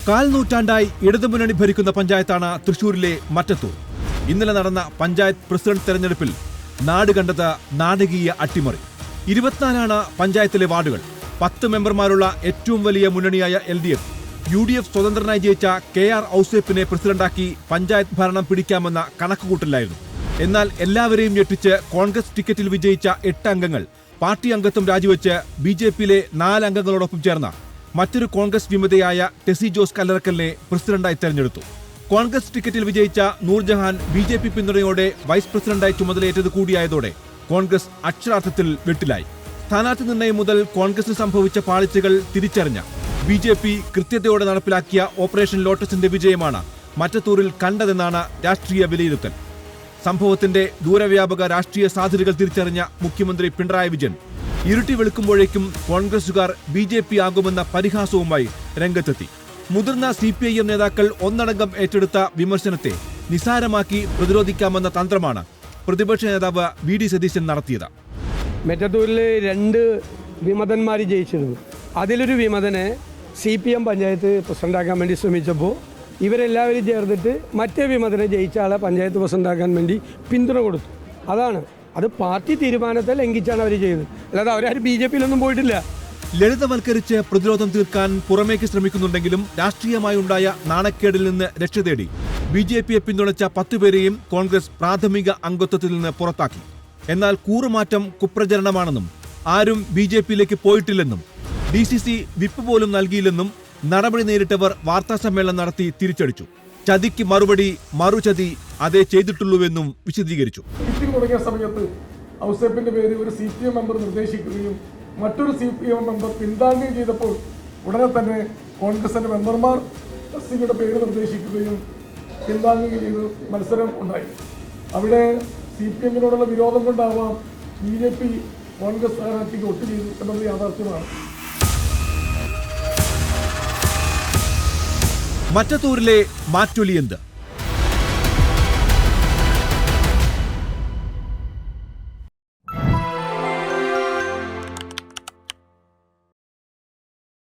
കാൽ നൂറ്റാണ്ടായി ഇടതുമുന്നണി ഭരിക്കുന്ന പഞ്ചായത്താണ് തൃശൂരിലെ മറ്റത്തൂർ. ഇന്നലെ നടന്ന പഞ്ചായത്ത് പ്രസിഡന്റ് തെരഞ്ഞെടുപ്പിൽ നാട് കണ്ടത് നാടകീയ അട്ടിമറി. 24 പഞ്ചായത്തിലെ വാർഡുകൾ. 10 മെമ്പർമാരുള്ള ഏറ്റവും വലിയ മുന്നണിയായ LDF, UDF സ്വതന്ത്രനായി ജയിച്ച KR ഔസേപ്പിനെ പ്രസിഡന്റാക്കി പഞ്ചായത്ത് ഭരണം പിടിക്കാമെന്ന കണക്കുകൂട്ടലായിരുന്നു. എന്നാൽ എല്ലാവരെയും ഞെട്ടിച്ച് കോൺഗ്രസ് ടിക്കറ്റിൽ വിജയിച്ച 8 അംഗങ്ങൾ പാർട്ടി അംഗത്വം രാജിവെച്ച് BJPയിലെ 4 അംഗങ്ങളോടൊപ്പം ചേർന്ന മറ്റൊരു കോൺഗ്രസ് വിമതയായ ടെസി ജോസ് കല്ലറക്കലിനെ പ്രസിഡന്റായി തെരഞ്ഞെടുത്തു. കോൺഗ്രസ് ടിക്കറ്റിൽ വിജയിച്ച നൂർജഹാൻ BJP പിന്തുണയോടെ വൈസ് പ്രസിഡന്റായി ചുമതലയേറ്റത് കൂടിയായതോടെ കോൺഗ്രസ് അക്ഷരാർത്ഥത്തിൽ വെട്ടിലായി. സ്ഥാനാർത്ഥി നിർണയം മുതൽ കോൺഗ്രസിന് സംഭവിച്ച പാളിച്ചകൾ തിരിച്ചറിഞ്ഞ BJP കൃത്യതയോടെ നടപ്പിലാക്കിയ ഓപ്പറേഷൻ ലോട്ടസിന്റെ വിജയമാണ് മറ്റത്തൂരിൽ കണ്ടതെന്നാണ് രാഷ്ട്രീയ വിലയിരുത്തൽ. സംഭവത്തിന്റെ ദൂരവ്യാപക രാഷ്ട്രീയ സാധ്യതകൾ തിരിച്ചറിഞ്ഞ മുഖ്യമന്ത്രി പിണറായി വിജയൻ ഇരുട്ടി വെളുക്കുമ്പോഴേക്കും കോൺഗ്രസുകാർ BJP ആകുമെന്ന പരിഹാസവുമായി രംഗത്തെത്തി. മുതിർന്ന CPIM നേതാക്കൾ ഒന്നടങ്കം ഏറ്റെടുത്ത വിമർശനത്തെ നിസാരമാക്കി പ്രതിരോധിക്കാമെന്ന തന്ത്രമാണ് പ്രതിപക്ഷ നേതാവ് VD സതീശൻ നടത്തിയത്. മെറ്റത്തൂരിൽ 2 വിമതന്മാർ ജയിച്ചിരുന്നു. അതിലൊരു വിമതനെ CPM പഞ്ചായത്ത് പ്രസിഡന്റാക്കാൻ വേണ്ടി ശ്രമിച്ചപ്പോൾ ഇവരെല്ലാവരും ചേർന്നിട്ട് മറ്റേ വിമതനെ ജയിച്ച ആളെ പഞ്ചായത്ത് പ്രസിഡന്റാക്കാൻ വേണ്ടി പിന്തുണ കൊടുത്തു. അത് പാർട്ടി തീരുമാനത്തെ ലംഘിച്ചാണ് അവർ ചെയ്തത്. അല്ലാതെ അവരാരും BJPയിലൊന്നും പോയിട്ടില്ല. ലളിതവൽക്കരിച്ച് പ്രതിരോധം തീർക്കാൻ പുറമേക്ക് ശ്രമിക്കുന്നുണ്ടെങ്കിലും രാഷ്ട്രീയമായി ഉണ്ടായ നാണക്കേടിൽ നിന്ന് രക്ഷ തേടി BJPയെ പിന്തുണച്ച 10 പേരെയും കോൺഗ്രസ് പ്രാഥമിക അംഗത്വത്തിൽ നിന്ന് പുറത്താക്കി. എന്നാൽ കൂറുമാറ്റം കുപ്രചരണമാണെന്നും ആരും BJPയിലേക്ക് പോയിട്ടില്ലെന്നും DCC വിപ്പ് പോലും നൽകിയില്ലെന്നും നടപടി നേരിട്ടവർ വാർത്താസമ്മേളനം നടത്തി തിരിച്ചടിച്ചു. ചതിക്ക് മറുപടി മറുചതി അതേ ചെയ്തിട്ടുള്ളൂവെന്നും വിശദീകരിച്ചു. തുടങ്ങിയ സമയത്ത് ഔസേപ്പിന്റെ പേര് ഒരു CPM മെമ്പർ നിർദ്ദേശിക്കുകയും മറ്റൊരു CPM മെമ്പർ പിന്താങ്ങുകയും ചെയ്തപ്പോൾ ഉടനെ തന്നെ കോൺഗ്രസിന്റെ മെമ്പർമാർ ടെസ്സിയുടെ പേര് നിർദ്ദേശിക്കുകയും പിന്താങ്ങുകയും ചെയ്ത് മത്സരം ഉണ്ടായി. അവിടെ CPMനോടുള്ള വിരോധം കൊണ്ടാവാം BJP കോൺഗ്രസ് സ്ഥാനാർത്ഥിക്ക് വോട്ട് ചെയ്തു എന്നത് യാഥാർത്ഥ്യമാണ്. മറ്റത്തൂരിലെ മാറ്റൊലിയെന്ത്?